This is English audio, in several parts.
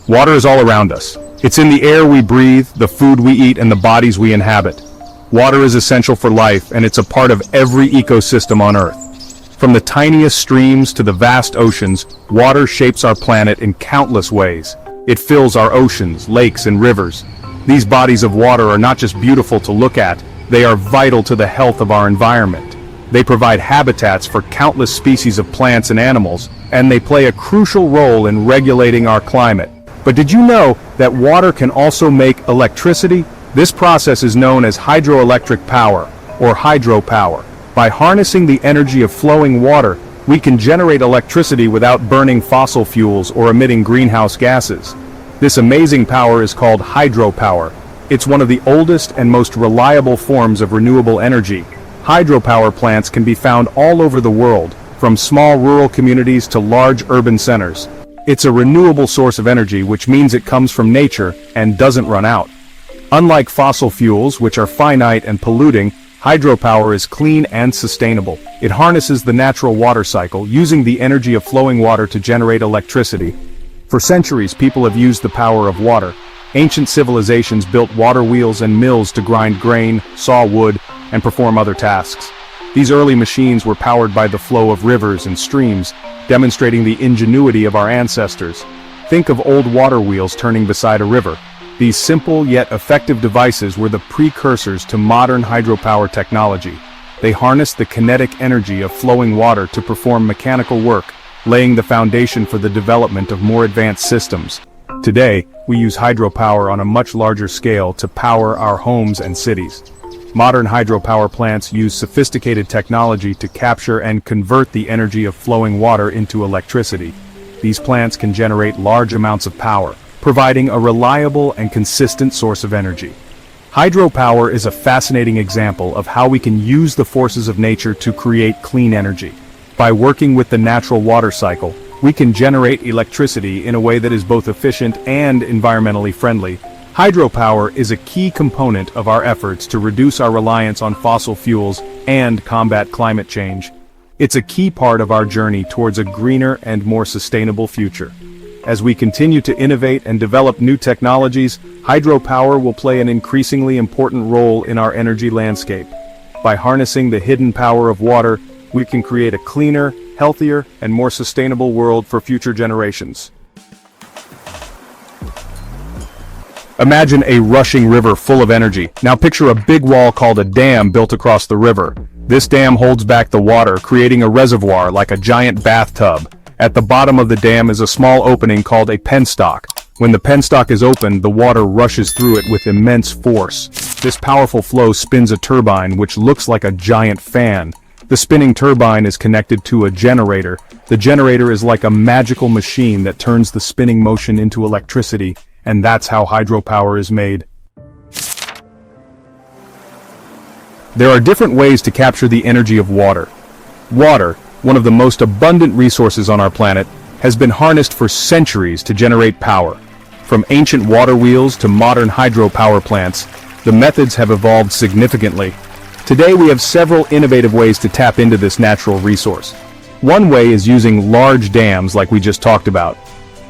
Water is all around us. It's in the air we breathe, the food we eat, and the bodies we inhabit. Water is essential for life, and it's a part of every ecosystem on Earth. From the tiniest streams to the vast oceans, water shapes our planet in countless ways. It fills our oceans, lakes, and rivers. These bodies of water are not just beautiful to look at, they are vital to the health of our environment. They provide habitats for countless species of plants and animals, and they play a crucial role in regulating our climate. But did you know that water can also make electricity? This process is known as hydroelectric power, or hydropower. By harnessing the energy of flowing water, we can generate electricity without burning fossil fuels or emitting greenhouse gases. This amazing power is called hydropower. It's one of the oldest and most reliable forms of renewable energy. Hydropower plants can be found all over the world, from small rural communities to large urban centers. It's a renewable source of energy, which means it comes from nature and doesn't run out. Unlike fossil fuels, which are finite and polluting, hydropower is clean and sustainable. It harnesses the natural water cycle, using the energy of flowing water to generate electricity. For centuries, people have used the power of water. Ancient civilizations built water wheels and mills to grind grain, saw wood, and perform other tasks. These early machines were powered by the flow of rivers and streams, demonstrating the ingenuity of our ancestors. Think of old water wheels turning beside a river. These simple yet effective devices were the precursors to modern hydropower technology. They harnessed the kinetic energy of flowing water to perform mechanical work, laying the foundation for the development of more advanced systems. Today, we use hydropower on a much larger scale to power our homes and cities. Modern hydropower plants use sophisticated technology to capture and convert the energy of flowing water into electricity. These plants can generate large amounts of power, providing a reliable and consistent source of energy. Hydropower is a fascinating example of how we can use the forces of nature to create clean energy. By working with the natural water cycle, we can generate electricity in a way that is both efficient and environmentally friendly. Hydropower is a key component of our efforts to reduce our reliance on fossil fuels and combat climate change. It's a key part of our journey towards a greener and more sustainable future. As we continue to innovate and develop new technologies, hydropower will play an increasingly important role in our energy landscape. By harnessing the hidden power of water, we can create a cleaner, healthier, and more sustainable world for future generations. Imagine a rushing river full of energy. Now picture a big wall called a dam built across the river. This dam holds back the water, creating a reservoir like a giant bathtub. At the bottom of the dam is a small opening called a penstock. When the penstock is opened, the water rushes through it with immense force. This powerful flow spins a turbine which looks like a giant fan. The spinning turbine is connected to a generator. The generator is like a magical machine that turns the spinning motion into electricity, and that's how hydropower is made. There are different ways to capture the energy of water. Water, one of the most abundant resources on our planet, has been harnessed for centuries to generate power. From ancient water wheels to modern hydropower plants, the methods have evolved significantly. Today we have several innovative ways to tap into this natural resource. One way is using large dams like we just talked about.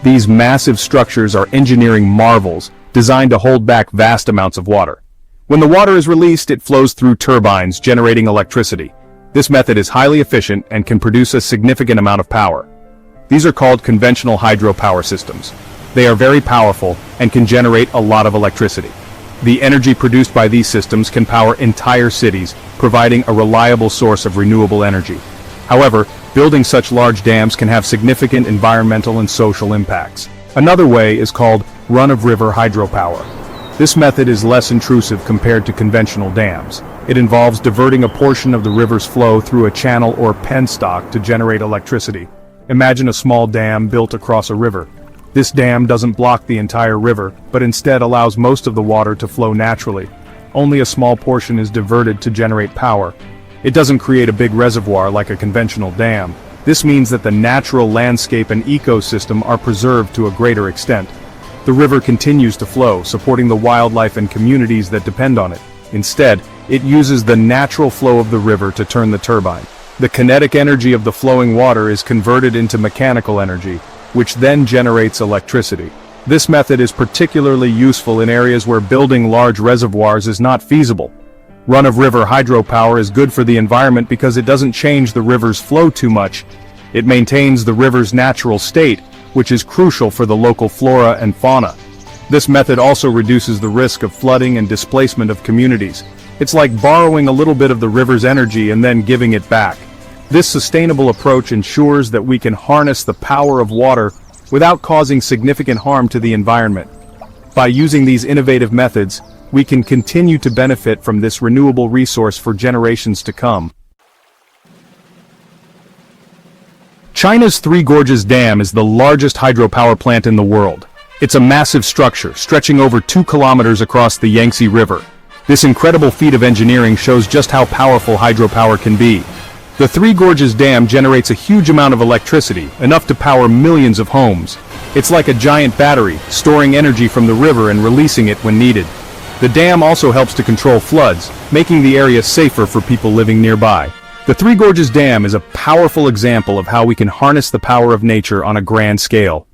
These massive structures are engineering marvels, designed to hold back vast amounts of water. When the water is released, it flows through turbines, generating electricity. This method is highly efficient and can produce a significant amount of power. These are called conventional hydropower systems. They are very powerful and can generate a lot of electricity. The energy produced by these systems can power entire cities, providing a reliable source of renewable energy. However, building such large dams can have significant environmental and social impacts. Another way is called run-of-river hydropower. This method is less intrusive compared to conventional dams. It involves diverting a portion of the river's flow through a channel or penstock to generate electricity. Imagine a small dam built across a river. This dam doesn't block the entire river, but instead allows most of the water to flow naturally. Only a small portion is diverted to generate power. It doesn't create a big reservoir like a conventional dam. This means that the natural landscape and ecosystem are preserved to a greater extent. The river continues to flow, supporting the wildlife and communities that depend on it. Instead, it uses the natural flow of the river to turn the turbine. The kinetic energy of the flowing water is converted into mechanical energy, which then generates electricity. This method is particularly useful in areas where building large reservoirs is not feasible. Run-of-river hydropower is good for the environment because it doesn't change the river's flow too much. It maintains the river's natural state, which is crucial for the local flora and fauna. This method also reduces the risk of flooding and displacement of communities. It's like borrowing a little bit of the river's energy and then giving it back. This sustainable approach ensures that we can harness the power of water without causing significant harm to the environment. By using these innovative methods, we can continue to benefit from this renewable resource for generations to come. China's Three Gorges Dam is the largest hydropower plant in the world. It's a massive structure, stretching over 2 kilometers across the Yangtze River. This incredible feat of engineering shows just how powerful hydropower can be. The Three Gorges Dam generates a huge amount of electricity, enough to power millions of homes. It's like a giant battery, storing energy from the river and releasing it when needed. The dam also helps to control floods, making the area safer for people living nearby. The Three Gorges Dam is a powerful example of how we can harness the power of nature on a grand scale.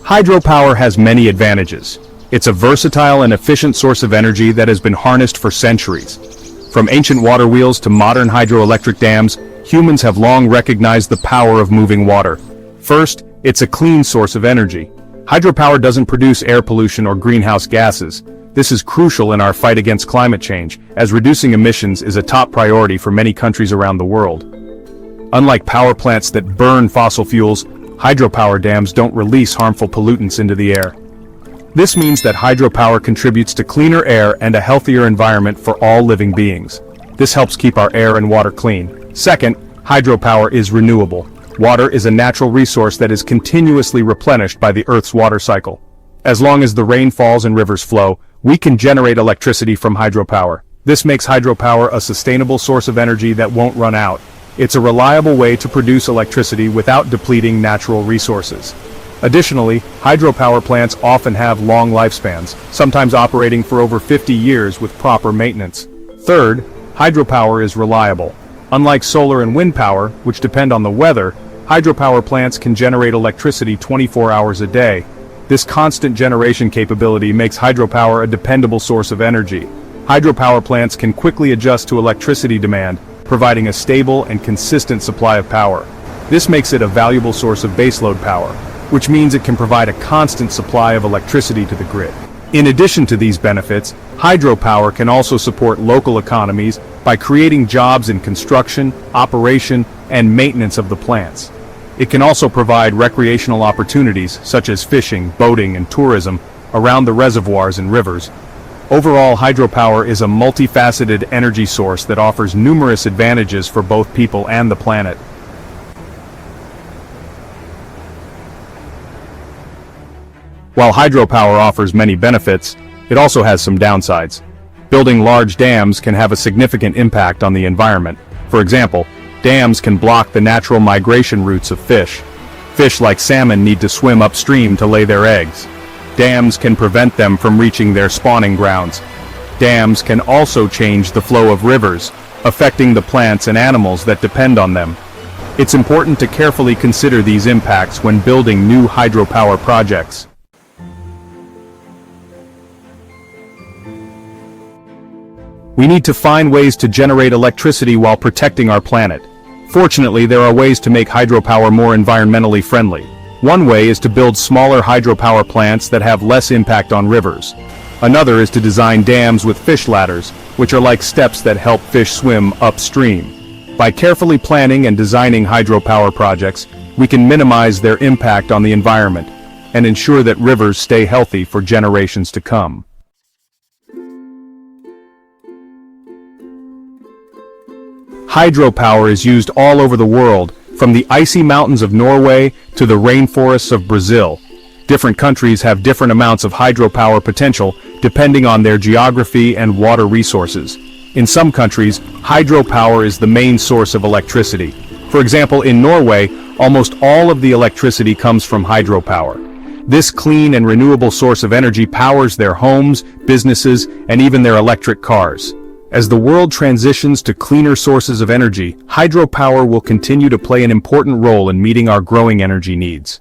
Hydropower has many advantages. It's a versatile and efficient source of energy that has been harnessed for centuries. From ancient water wheels to modern hydroelectric dams, humans have long recognized the power of moving water. First, it's a clean source of energy. Hydropower doesn't produce air pollution or greenhouse gases. This is crucial in our fight against climate change, as reducing emissions is a top priority for many countries around the world. Unlike power plants that burn fossil fuels, hydropower dams don't release harmful pollutants into the air. This means that hydropower contributes to cleaner air and a healthier environment for all living beings. This helps keep our air and water clean. Second, hydropower is renewable. Water is a natural resource that is continuously replenished by the Earth's water cycle. As long as the rain falls and rivers flow, we can generate electricity from hydropower. This makes hydropower a sustainable source of energy that won't run out. It's a reliable way to produce electricity without depleting natural resources. Additionally, hydropower plants often have long lifespans, sometimes operating for over 50 years with proper maintenance. Third, hydropower is reliable. Unlike solar and wind power, which depend on the weather, hydropower plants can generate electricity 24 hours a day. This constant generation capability makes hydropower a dependable source of energy. Hydropower plants can quickly adjust to electricity demand, providing a stable and consistent supply of power. This makes it a valuable source of baseload power, which means it can provide a constant supply of electricity to the grid. In addition to these benefits, hydropower can also support local economies by creating jobs in construction, operation, and maintenance of the plants. It can also provide recreational opportunities such as fishing, boating, and tourism around the reservoirs and rivers. Overall, hydropower is a multifaceted energy source that offers numerous advantages for both people and the planet. While hydropower offers many benefits, it also has some downsides. Building large dams can have a significant impact on the environment. For example, dams can block the natural migration routes of fish. Fish like salmon need to swim upstream to lay their eggs. Dams can prevent them from reaching their spawning grounds. Dams can also change the flow of rivers, affecting the plants and animals that depend on them. It's important to carefully consider these impacts when building new hydropower projects. We need to find ways to generate electricity while protecting our planet. Fortunately, there are ways to make hydropower more environmentally friendly. One way is to build smaller hydropower plants that have less impact on rivers. Another is to design dams with fish ladders, which are like steps that help fish swim upstream. By carefully planning and designing hydropower projects, we can minimize their impact on the environment and ensure that rivers stay healthy for generations to come. Hydropower is used all over the world, from the icy mountains of Norway to the rainforests of Brazil. Different countries have different amounts of hydropower potential depending on their geography and water resources. In some countries, hydropower is the main source of electricity. For example, in Norway, almost all of the electricity comes from hydropower. This clean and renewable source of energy powers their homes, businesses, and even their electric cars. As the world transitions to cleaner sources of energy, hydropower will continue to play an important role in meeting our growing energy needs.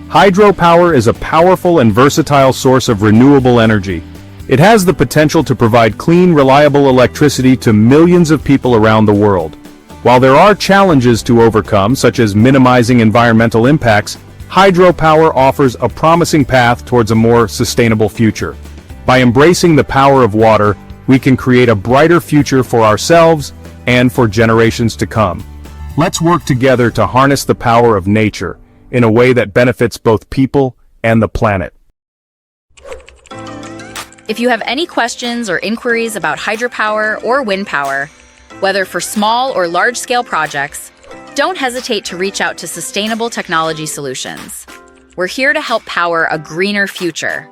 Hydropower is a powerful and versatile source of renewable energy. It has the potential to provide clean, reliable electricity to millions of people around the world. While there are challenges to overcome, such as minimizing environmental impacts, hydropower offers a promising path towards a more sustainable future. By embracing the power of water, we can create a brighter future for ourselves and for generations to come. Let's work together to harness the power of nature in a way that benefits both people and the planet. If you have any questions or inquiries about hydropower or wind power, whether for small or large-scale projects, don't hesitate to reach out to Sustainable Technology Solutions. We're here to help power a greener future.